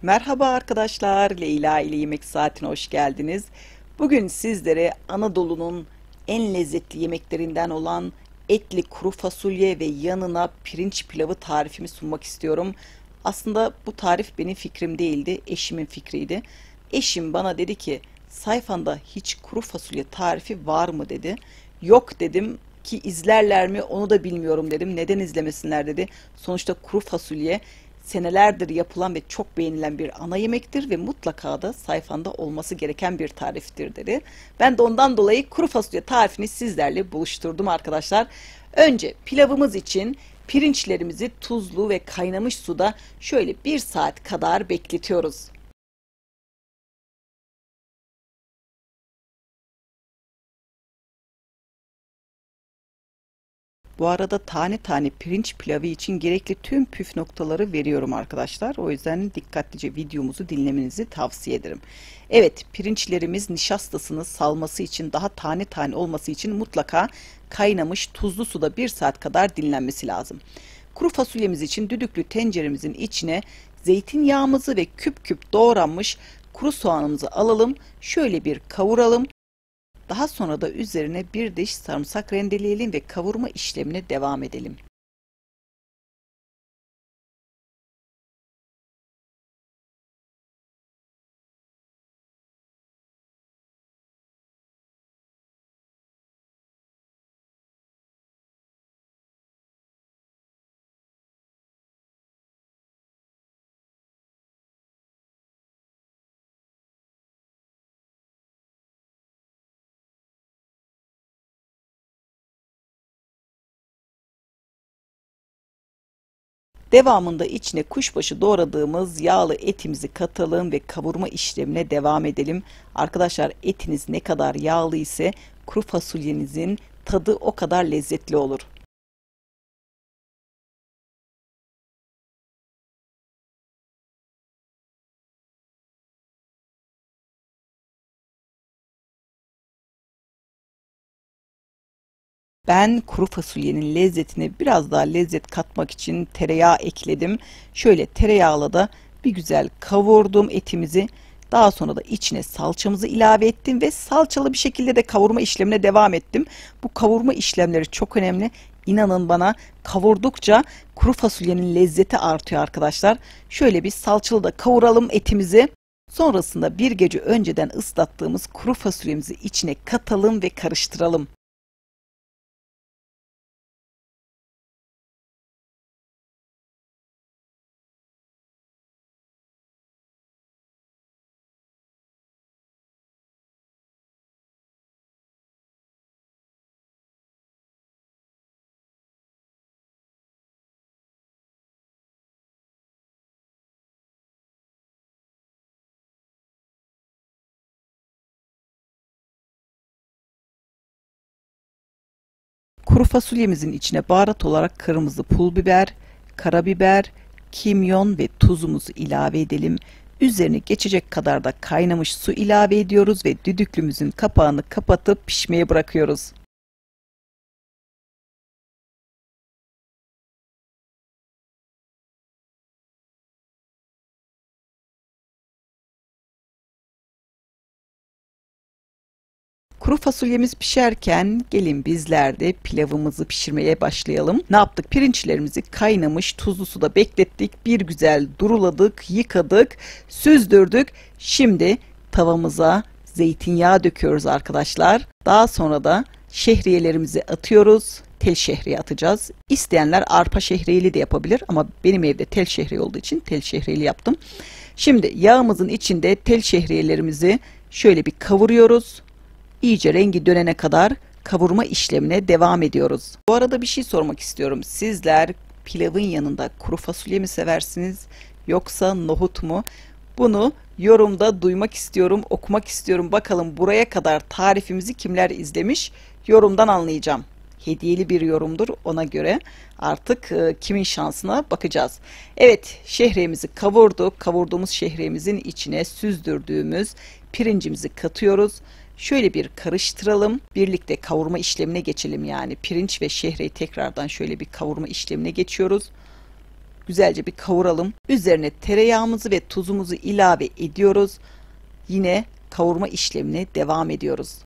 Merhaba arkadaşlar, Leyla ile Yemek Saatine hoş geldiniz. Bugün sizlere Anadolu'nun en lezzetli yemeklerinden olan etli kuru fasulye ve yanına pirinç pilavı tarifimi sunmak istiyorum. Aslında bu tarif benim fikrim değildi, eşimin fikriydi. Eşim bana dedi ki, sayfanda hiç kuru fasulye tarifi var mı dedi. Yok dedim ki izlerler mi onu da bilmiyorum dedim. Neden izlemesinler dedi. Sonuçta kuru fasulye senelerdir yapılan ve çok beğenilen bir ana yemektir ve mutlaka da sayfanda olması gereken bir tariftir dedi. Ben de ondan dolayı kuru fasulye tarifini sizlerle buluşturdum arkadaşlar. Önce pilavımız için pirinçlerimizi tuzlu ve kaynamış suda şöyle 1 saat kadar bekletiyoruz. Bu arada tane tane pirinç pilavı için gerekli tüm püf noktaları veriyorum arkadaşlar. O yüzden dikkatlice videomuzu dinlemenizi tavsiye ederim. Evet, pirinçlerimiz nişastasını salması için, daha tane tane olması için mutlaka kaynamış tuzlu suda 1 saat kadar dinlenmesi lazım. Kuru fasulyemiz için düdüklü tenceremizin içine zeytinyağımızı ve küp küp doğranmış kuru soğanımızı alalım. Şöyle bir kavuralım. Daha sonra da üzerine bir diş sarımsak rendeleyelim ve kavurma işlemine devam edelim. Devamında içine kuşbaşı doğradığımız yağlı etimizi katalım ve kavurma işlemine devam edelim. Arkadaşlar, etiniz ne kadar yağlı ise kuru fasulyenizin tadı o kadar lezzetli olur. Ben kuru fasulyenin lezzetine biraz daha lezzet katmak için tereyağı ekledim. Şöyle tereyağla da bir güzel kavurdum etimizi. Daha sonra da içine salçamızı ilave ettim ve salçalı bir şekilde de kavurma işlemine devam ettim. Bu kavurma işlemleri çok önemli. İnanın bana, kavurdukça kuru fasulyenin lezzeti artıyor arkadaşlar. Şöyle bir salçalı da kavuralım etimizi. Sonrasında bir gece önceden ıslattığımız kuru fasulyemizi içine katalım ve karıştıralım. Kuru fasulyemizin içine baharat olarak kırmızı pul biber, karabiber, kimyon ve tuzumuzu ilave edelim. Üzerine geçecek kadar da kaynamış su ilave ediyoruz ve düdüklümüzün kapağını kapatıp pişmeye bırakıyoruz. Kuru fasulyemiz pişerken gelin bizler de pilavımızı pişirmeye başlayalım. Ne yaptık? Pirinçlerimizi kaynamış tuzlu suda beklettik. Bir güzel duruladık, yıkadık, süzdürdük. Şimdi tavamıza zeytinyağı döküyoruz arkadaşlar. Daha sonra da şehriyelerimizi atıyoruz. Tel şehriye atacağız. İsteyenler arpa şehriyeli de yapabilir ama benim evde tel şehriye olduğu için tel şehriyeli yaptım. Şimdi yağımızın içinde tel şehriyelerimizi şöyle bir kavuruyoruz. İyice rengi dönene kadar kavurma işlemine devam ediyoruz. Bu arada bir şey sormak istiyorum. Sizler pilavın yanında kuru fasulye mi seversiniz yoksa nohut mu? Bunu yorumda duymak istiyorum, okumak istiyorum. Bakalım buraya kadar tarifimizi kimler izlemiş? Yorumdan anlayacağım. Hediyeli bir yorumdur, ona göre artık kimin şansına bakacağız. Evet, şehriyemizi kavurduk. Kavurduğumuz şehriyemizin içine süzdürdüğümüz pirincimizi katıyoruz. Şöyle bir karıştıralım. Birlikte kavurma işlemine geçelim yani. Pirinç ve şehriyi tekrardan şöyle bir kavurma işlemine geçiyoruz. güzelce bir kavuralım. Üzerine tereyağımızı ve tuzumuzu ilave ediyoruz. Yine kavurma işlemine devam ediyoruz.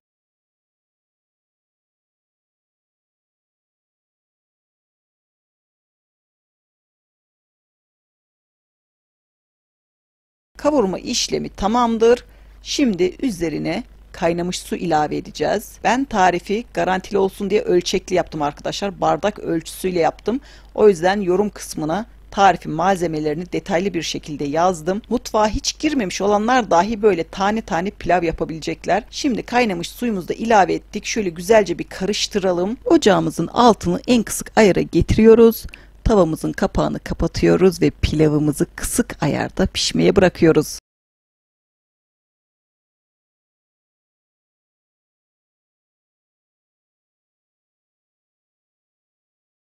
Kavurma işlemi tamamdır. Şimdi üzerine kaynamış su ilave edeceğiz. Ben tarifi garantili olsun diye ölçekli yaptım arkadaşlar. Bardak ölçüsüyle yaptım. O yüzden yorum kısmına tarifin malzemelerini detaylı bir şekilde yazdım. Mutfağa hiç girmemiş olanlar dahi böyle tane tane pilav yapabilecekler. Şimdi kaynamış suyumuzu da ilave ettik. Şöyle güzelce bir karıştıralım. Ocağımızın altını en kısık ayara getiriyoruz. Tavamızın kapağını kapatıyoruz ve pilavımızı kısık ayarda pişmeye bırakıyoruz.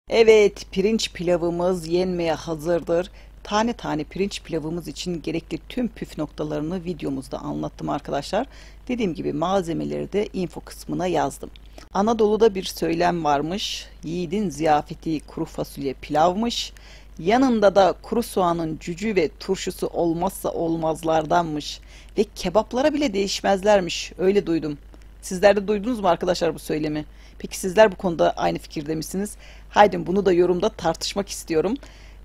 Evet, pirinç pilavımız yenmeye hazırdır. Tane tane pirinç pilavımız için gerekli tüm püf noktalarını videomuzda anlattım arkadaşlar. Dediğim gibi malzemeleri de info kısmına yazdım. Anadolu'da bir söylem varmış. Yiğidin ziyafeti kuru fasulye pilavmış. Yanında da kuru soğanın cücüğü ve turşusu olmazsa olmazlardanmış. Ve kebaplara bile değişmezlermiş. Öyle duydum. Sizler de duydunuz mu arkadaşlar bu söylemi? Peki sizler bu konuda aynı fikirde misiniz? Haydi bunu da yorumda tartışmak istiyorum.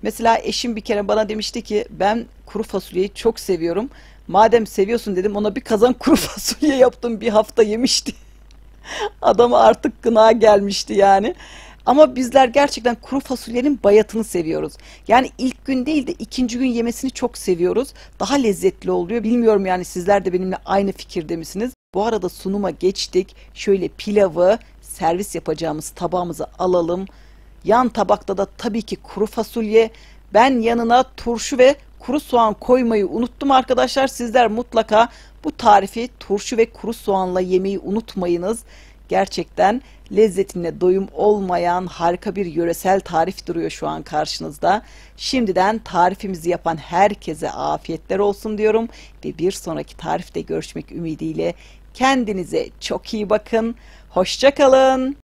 Mesela eşim bir kere bana demişti ki ben kuru fasulyeyi çok seviyorum. Madem seviyorsun dedim, ona bir kazan kuru fasulye yaptım, bir hafta yemişti. Adama artık gına gelmişti yani. Ama bizler gerçekten kuru fasulyenin bayatını seviyoruz. Yani ilk gün değil de ikinci gün yemesini çok seviyoruz. Daha lezzetli oluyor. Bilmiyorum yani, sizler de benimle aynı fikirde misiniz? Bu arada sunuma geçtik. Şöyle pilavı servis yapacağımız tabağımıza alalım. Yan tabakta da tabii ki kuru fasulye. Ben yanına turşu ve kuru soğan koymayı unuttum arkadaşlar. Sizler mutlaka bu tarifi turşu ve kuru soğanla yemeyi unutmayınız. Gerçekten lezzetine doyum olmayan harika bir yöresel tarif duruyor şu an karşınızda. Şimdiden tarifimizi yapan herkese afiyetler olsun diyorum ve bir sonraki tarifte görüşmek ümidiyle kendinize çok iyi bakın. Hoşça kalın.